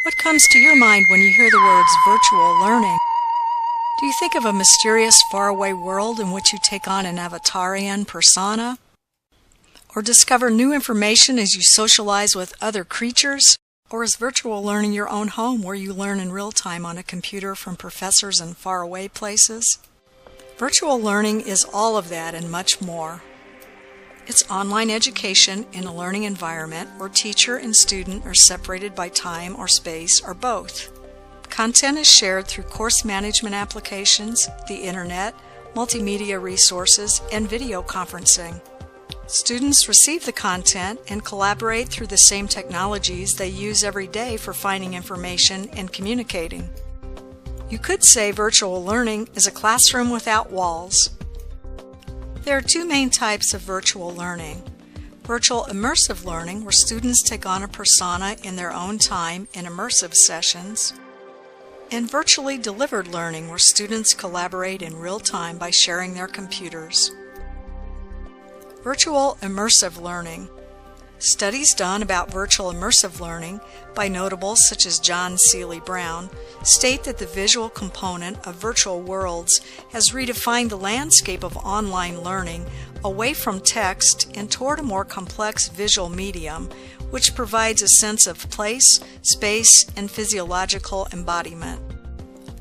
What comes to your mind when you hear the words virtual learning? Do you think of a mysterious faraway world in which you take on an avatarian persona? Or discover new information as you socialize with other creatures? Or is virtual learning your own home where you learn in real time on a computer from professors in faraway places? Virtual learning is all of that and much more. It's online education in a learning environment where teacher and student are separated by time or space or both. Content is shared through course management applications, the internet, multimedia resources, and video conferencing. Students receive the content and collaborate through the same technologies they use every day for finding information and communicating. You could say virtual learning is a classroom without walls. There are two main types of virtual learning. Virtual immersive learning, where students take on a persona in their own time in immersive sessions. And virtually delivered learning, where students collaborate in real time by sharing their computers. Virtual immersive learning. Studies done about virtual immersive learning by notables such as John Seely Brown state that the visual component of virtual worlds has redefined the landscape of online learning away from text and toward a more complex visual medium, which provides a sense of place, space, and physiological embodiment.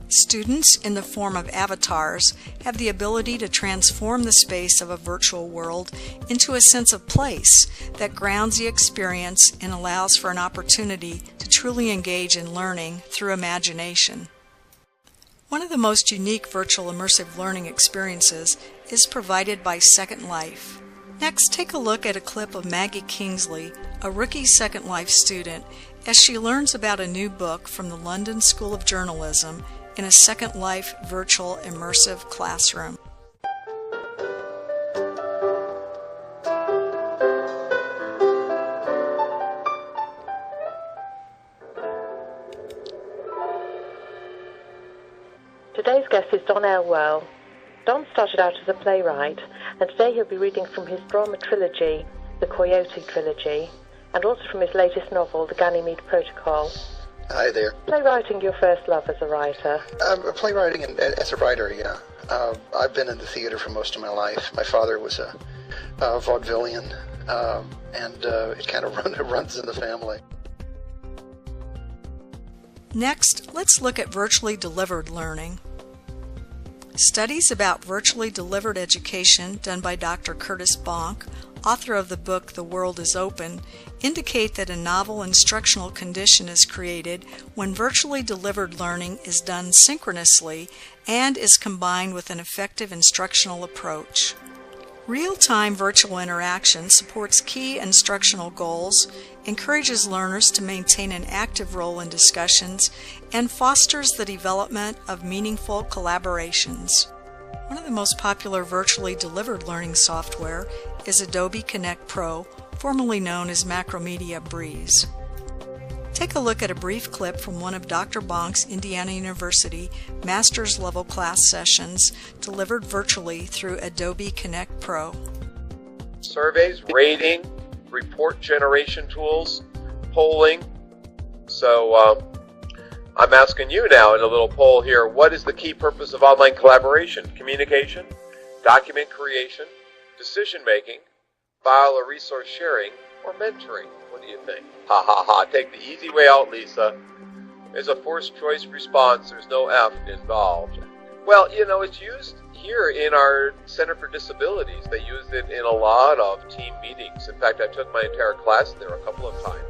Students, in the form of avatars, have the ability to transform the space of a virtual world into a sense of place that grounds the experience and allows for an opportunity to truly engage in learning through imagination. One of the most unique virtual immersive learning experiences is provided by Second Life. Next, take a look at a clip of Maggie Kingsley, a rookie Second Life student, as she learns about a new book from the London School of Journalism in a Second Life virtual immersive classroom. Today's guest is Don Elwell. Don started out as a playwright, and today he'll be reading from his drama trilogy, the Coyote Trilogy, and also from his latest novel, The Ganymede Protocol. Hi there. Playwriting your first love as a writer? Playwriting as a writer, yeah. I've been in the theater for most of my life. My father was a vaudevillian, and it kind of runs in the family. Next, let's look at virtually delivered learning. Studies about virtually delivered education done by Dr. Curtis Bonk, author of the book The World is Open, indicate that a novel instructional condition is created when virtually delivered learning is done synchronously and is combined with an effective instructional approach. Real-time virtual interaction supports key instructional goals, encourages learners to maintain an active role in discussions, and fosters the development of meaningful collaborations. One of the most popular virtually delivered learning software is Adobe Connect Pro, formerly known as Macromedia Breeze. Take a look at a brief clip from one of Dr. Bonk's Indiana University master's level class sessions delivered virtually through Adobe Connect Pro. Surveys, rating, report generation tools, polling. So I'm asking you now in a little poll here, what is the key purpose of online collaboration? Communication, document creation, decision making, file or resource sharing, or mentoring? What do you think? Ha ha ha, take the easy way out, Lisa. It's a forced choice response, there's no F involved. Well, you know, it's used here in our Center for Disabilities. They used it in a lot of team meetings. In fact, I took my entire class there a couple of times.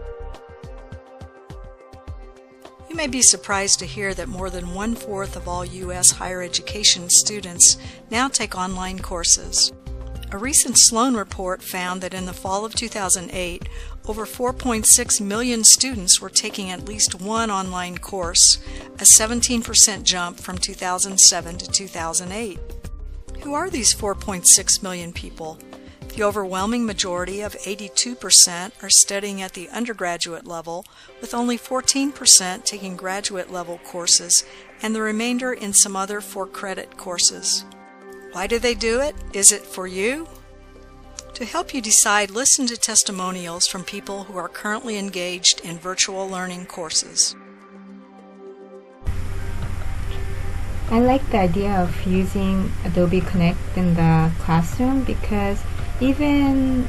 You may be surprised to hear that more than 1/4 of all U.S. higher education students now take online courses. A recent Sloan report found that in the fall of 2008, over 4.6 million students were taking at least one online course, a 17% jump from 2007 to 2008. Who are these 4.6 million people? The overwhelming majority of 82% are studying at the undergraduate level, with only 14% taking graduate level courses, and the remainder in some other for-credit courses. Why do they do it? Is it for you? To help you decide, listen to testimonials from people who are currently engaged in virtual learning courses. I like the idea of using Adobe Connect in the classroom because even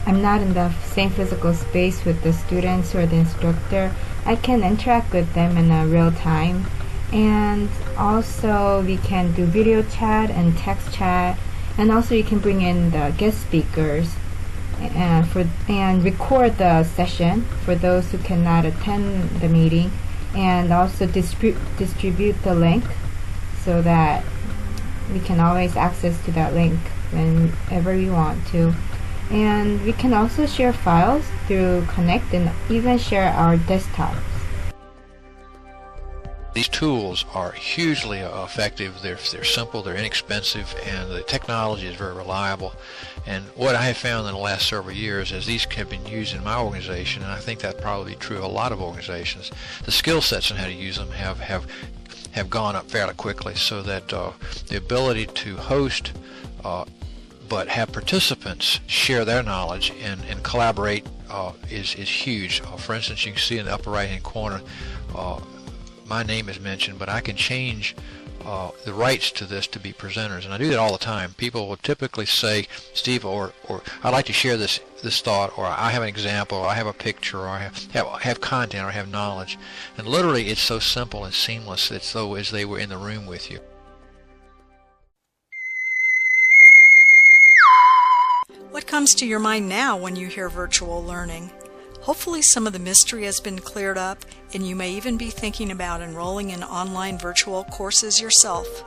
I'm not in the same physical space with the students or the instructor, I can interact with them in a real time. And also we can do video chat and text chat, and also you can bring in the guest speakers and record the session for those who cannot attend the meeting, and also distribute the link so that we can always access to that link whenever we want to. And we can also share files through Connect and even share our desktops. These tools are hugely effective. They're simple, they're inexpensive, and the technology is very reliable. And what I have found in the last several years as these have been used in my organization, and I think that's probably true of a lot of organizations, the skill sets on how to use them have gone up fairly quickly, so that the ability to host but have participants share their knowledge and collaborate is huge. For instance, you can see in the upper right hand corner my name is mentioned, but I can change the rights to this to be presenters, and I do that all the time. People will typically say, Steve, or I'd like to share this thought, or I have an example, or I have a picture, or I have content, or I have knowledge. And literally it's so simple and seamless. It's though as they were in the room with you. What comes to your mind now when you hear virtual learning? Hopefully some of the mystery has been cleared up, and you may even be thinking about enrolling in online virtual courses yourself.